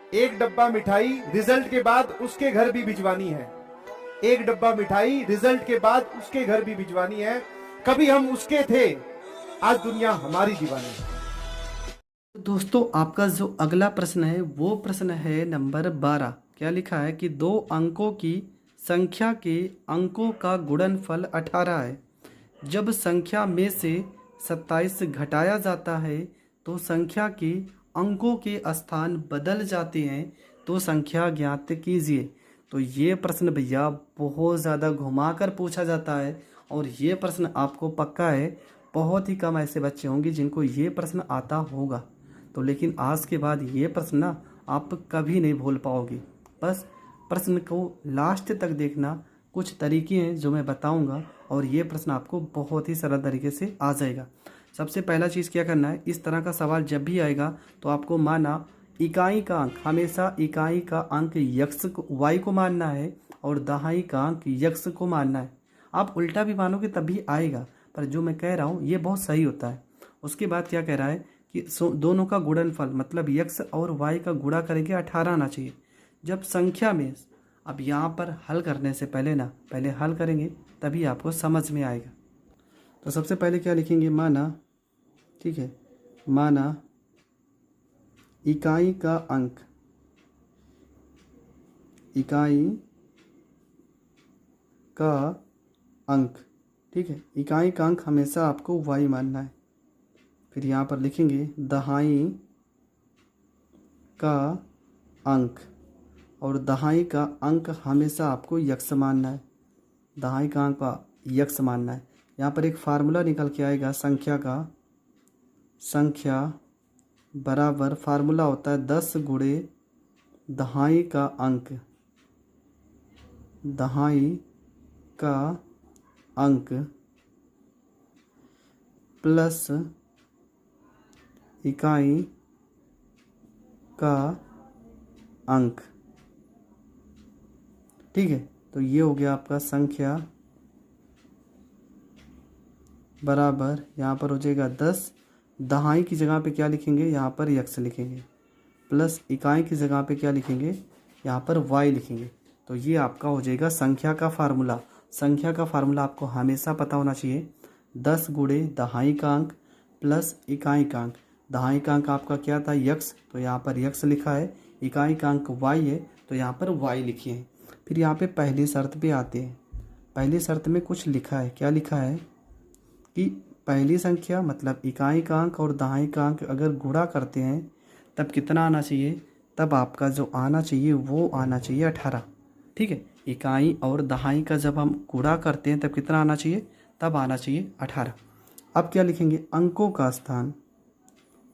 एक डब्बा मिठाई रिजल्ट के बाद उसके घर भी भिजवानी है। एक डब्बा मिठाई रिजल्ट के बाद उसके घर भी भिजवानी है। कभी हम उसके थे, आज दुनिया हमारी दीवानी है। दोस्तों, आपका जो अगला प्रश्न है वो प्रश्न है नंबर 12। क्या लिखा है कि दो अंकों की संख्या के अंकों का गुणनफल 18 है। जब संख्या में से 27 घटाया जाता है तो संख्या के अंकों के स्थान बदल जाते हैं, तो संख्या ज्ञात कीजिए। तो ये प्रश्न भैया बहुत ज़्यादा घुमाकर पूछा जाता है और ये प्रश्न आपको पक्का है बहुत ही कम ऐसे बच्चे होंगे जिनको ये प्रश्न आता होगा। तो लेकिन आज के बाद ये प्रश्न ना आप कभी नहीं भूल पाओगे। बस प्रश्न को लास्ट तक देखना। कुछ तरीके हैं जो मैं बताऊंगा और ये प्रश्न आपको बहुत ही सरल तरीके से आ जाएगा। सबसे पहला चीज़ क्या करना है, इस तरह का सवाल जब भी आएगा तो आपको माना इकाई का अंक, हमेशा इकाई का अंक यक्स को वाई को मानना है और दहाई का अंक यक्स को मानना है। आप उल्टा भी मानोगे तब भी आएगा, पर जो मैं कह रहा हूँ ये बहुत सही होता है। उसके बाद क्या कह रहा है कि दोनों का गुणनफल मतलब यक्स और वाई का गुणा करेंगे 18 आना चाहिए। जब संख्या में, अब यहाँ पर हल करने से पहले ना पहले हल करेंगे तभी आपको समझ में आएगा। तो सबसे पहले क्या लिखेंगे, माना, ठीक है, माना इकाई का अंक, इकाई का अंक, ठीक है, इकाई का अंक हमेशा आपको वाई मानना है। फिर यहाँ पर लिखेंगे दहाई का अंक, और दहाई का अंक हमेशा आपको यक्स मानना है। दहाई का अंक का यक्स मानना है। यहाँ पर एक फार्मूला निकल के आएगा संख्या का, संख्या बराबर फार्मूला होता है 10 गुणे दहाई का अंक, दहाई का अंक प्लस इकाई का अंक, ठीक है। तो ये हो गया आपका संख्या बराबर, यहाँ पर हो जाएगा 10, दहाई की जगह पे क्या लिखेंगे, यहाँ पर यक्स लिखेंगे, प्लस इकाई की जगह पे क्या लिखेंगे, यहाँ पर वाई लिखेंगे। तो ये आपका हो जाएगा संख्या का फार्मूला। संख्या का फार्मूला आपको हमेशा पता होना चाहिए, 10 गुणे दहाई का अंक प्लस इकाई का अंक। दहाई का अंक आपका क्या था, यक्स, तो यहाँ पर यक्स लिखा है। इकाई का अंक वाई है तो यहाँ पर वाई लिखिए हैं। फिर यहाँ पे पहली शर्त पे आते हैं। पहली शर्त में कुछ लिखा है, क्या लिखा है कि पहली संख्या मतलब इकाई का अंक और दहाई का अंक अगर गुणा करते हैं तब कितना आना चाहिए, तब आपका जो आना चाहिए वो आना चाहिए 18, ठीक है। इकाई और दहाई का जब हम गुणा करते हैं तब कितना आना चाहिए, तब आना चाहिए 18। अब क्या लिखेंगे, अंकों का स्थान,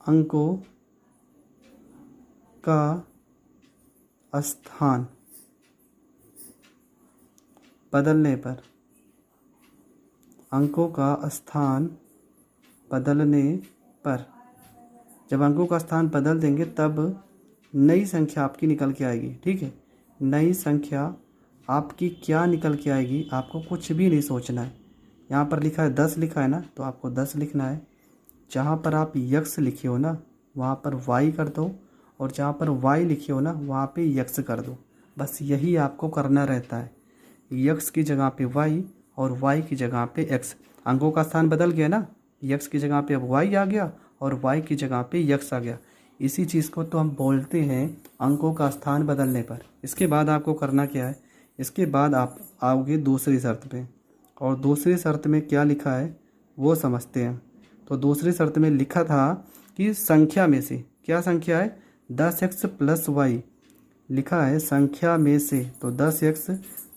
अंकों का स्थान बदलने पर, अंकों का स्थान बदलने पर, जब अंकों का स्थान बदल देंगे तब नई संख्या आपकी निकल के आएगी, ठीक है। नई संख्या आपकी क्या निकल के आएगी, आपको कुछ भी नहीं सोचना है। यहाँ पर लिखा है 10 लिखा है ना, तो आपको 10 लिखना है। जहाँ पर आप यक्स लिखे हो ना वहाँ पर वाई कर दो, और जहाँ पर वाई लिखे हो ना वहाँ पे यक्स कर दो। बस यही आपको करना रहता है, यक्स की जगह पे वाई और वाई की जगह पे एक्स। अंकों का स्थान बदल गया ना, यक्स की जगह पे अब वाई आ गया और वाई की जगह पे यक्स आ गया। इसी चीज़ को तो हम बोलते हैं अंकों का स्थान बदलने पर। इसके बाद आपको करना क्या है, इसके बाद आप आओगे दूसरी शर्त पे, और दूसरी शर्त में क्या लिखा है वो समझते हैं। तो दूसरी शर्त में लिखा था कि संख्या में से, क्या संख्या है, 10x प्लस वाई लिखा है संख्या में से, तो 10x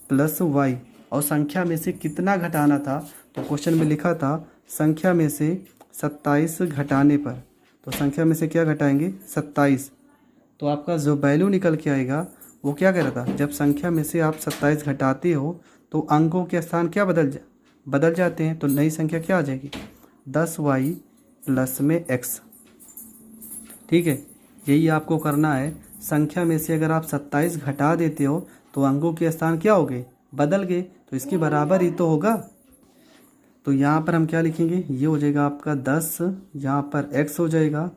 प्लस वाई, और संख्या में से कितना घटाना था, तो क्वेश्चन में लिखा था संख्या में से 27 घटाने पर। तो संख्या में से क्या घटाएंगे, 27। तो आपका जो वैल्यू निकल के आएगा वो क्या कह रहा था, जब संख्या में से आप 27 घटाते हो तो अंकों के स्थान क्या बदल जाते हैं। तो नई संख्या क्या आ जाएगी, 10y प्लस में x, ठीक है। यही आपको करना है। संख्या में से अगर आप 27 घटा देते हो तो अंकों के स्थान क्या हो गए, बदल गए, तो इसके बराबर ही तो होगा। तो यहाँ पर हम क्या लिखेंगे, ये हो जाएगा आपका 10, यहाँ पर x हो जाएगा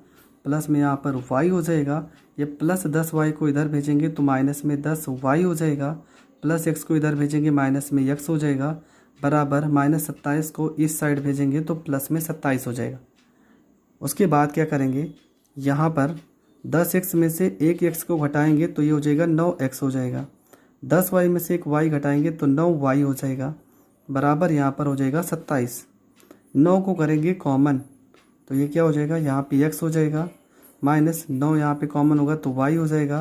प्लस में यहाँ पर y हो जाएगा। ये प्लस 10y को इधर भेजेंगे तो माइनस में 10y हो जाएगा। प्लस x को इधर भेजेंगे माइनस में x हो जाएगा, बराबर माइनस 27 को इस साइड भेजेंगे तो प्लस में 27 हो जाएगा। उसके बाद क्या करेंगे, यहाँ पर 10x में से एक x को घटाएंगे तो ये हो जाएगा 9x हो जाएगा। 10y में से एक y घटाएंगे तो 9y हो जाएगा, बराबर यहाँ पर हो जाएगा 27। 9 को करेंगे कॉमन तो ये क्या हो जाएगा, यहाँ पे x हो जाएगा, माइनस 9 यहाँ पे कॉमन होगा तो y हो जाएगा,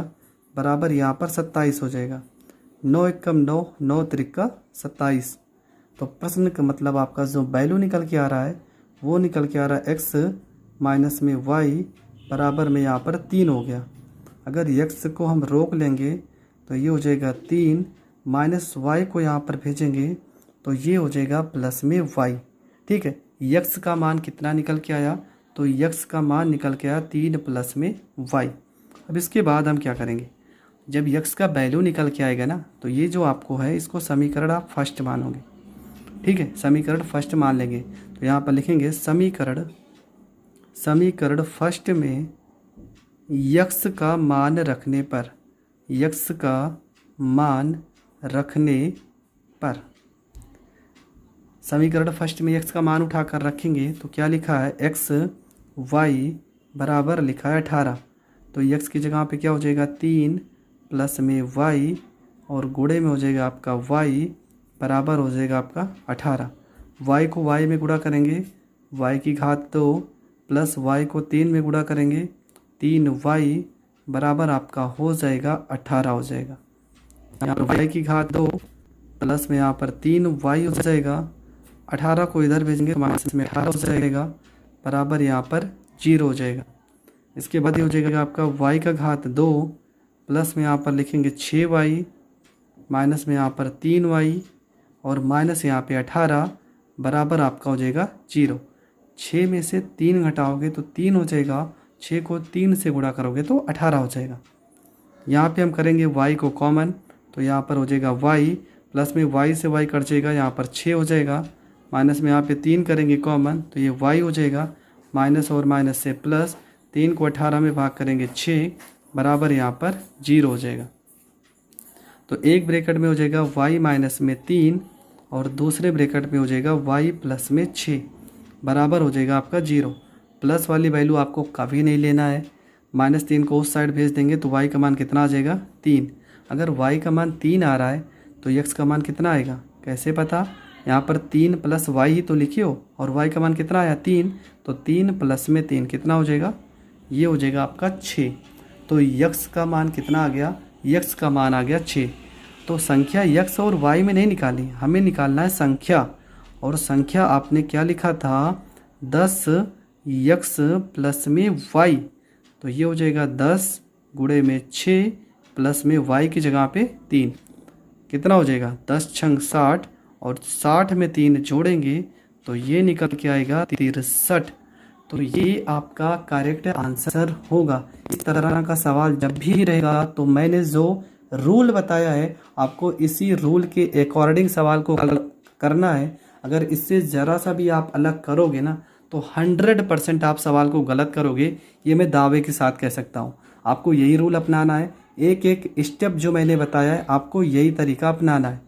बराबर यहाँ पर 27 हो जाएगा। 9 एकम 9, 9 त्रिका 27। तो प्रश्न का मतलब आपका जो वैल्यू निकल के आ रहा है वो निकल के आ रहा है x माइनस में y बराबर में यहाँ पर 3 हो गया। अगर x को हम रोक लेंगे तो ये हो जाएगा 3, माइनस y को यहाँ पर भेजेंगे तो ये हो जाएगा प्लस में y। ठीक है, x का मान कितना निकल के आया, तो x का मान निकल के आया 3 प्लस में y। अब इसके बाद हम क्या करेंगे, जब x का वैल्यू निकल के आएगा ना तो ये जो आपको है इसको समीकरण आप फर्स्ट मानोगे। ठीक है, समीकरण फर्स्ट मान लेंगे तो यहाँ पर लिखेंगे समीकरण फर्स्ट में x का मान रखने पर, x का मान रखने पर, समीकरण फर्स्ट में x का मान उठाकर रखेंगे तो क्या लिखा है, x y बराबर लिखा है 18। तो x की जगह पे क्या हो जाएगा 3 प्लस में y और गुणे में हो जाएगा आपका y बराबर हो जाएगा आपका 18। y को y में गुणा करेंगे, y की घात 2 प्लस y को 3 में गुणा करेंगे, 3y बराबर आपका हो जाएगा 18 हो जाएगा। यहाँ पर y की घात 2 प्लस में यहाँ पर 3y हो जाएगा, 18 को इधर भेजेंगे तो माइनस में 18 हो जाएगा, बराबर यहाँ पर 0 हो जाएगा। इसके बाद ये हो जाएगा आपका y का घात 2 प्लस में यहाँ पर लिखेंगे 6y, माइनस में यहाँ पर 3y और माइनस यहाँ पे 18 बराबर आपका हो जाएगा 0। 6 में से 3 घटाओगे तो 3 हो जाएगा, 6 को 3 से गुणा करोगे तो 18 हो जाएगा। यहाँ पे हम करेंगे y को कॉमन तो यहाँ पर हो जाएगा y प्लस में y से y कट जाएगा, यहाँ पर 6 हो जाएगा, माइनस में यहाँ पे 3 करेंगे कॉमन तो ये y हो जाएगा, माइनस और माइनस से प्लस, 3 को 18 में भाग करेंगे 6 बराबर यहाँ पर 0 हो जाएगा। तो एक ब्रैकेट में हो जाएगा y माइनस में 3 और दूसरे ब्रैकेट में हो जाएगा y प्लस में 6 बराबर हो जाएगा आपका 0। प्लस वाली वैल्यू आपको कभी नहीं लेना है, माइनस 3 को उस साइड भेज देंगे तो y का मान कितना आ जाएगा 3। अगर y का मान 3 आ रहा है तो x का मान कितना आएगा, कैसे पता, यहाँ पर 3 प्लस y ही तो लिखिए हो और y का मान कितना आया 3, तो 3 प्लस में 3 कितना हो जाएगा, ये हो जाएगा आपका 6। तो x का मान कितना आ गया, x का मान आ गया 6। तो संख्या x और y में नहीं निकाली, हमें निकालना है संख्या, और संख्या आपने क्या लिखा था 10x प्लस में y, तो ये हो जाएगा 10 गुणे में 6 प्लस में y की जगह पे 3, कितना हो जाएगा 10 छंग 60 और 60 में 3 जोड़ेंगे तो ये निकल के आएगा 63। तो ये आपका करेक्ट आंसर होगा। इस तरह का सवाल जब भी रहेगा तो मैंने जो रूल बताया है आपको इसी रूल के अकॉर्डिंग सवाल को करना है। अगर इससे ज़रा सा भी आप अलग करोगे ना तो 100% आप सवाल को गलत करोगे, ये मैं दावे के साथ कह सकता हूँ। आपको यही रूल अपनाना है, एक एक स्टेप जो मैंने बताया है आपको यही तरीका अपनाना है।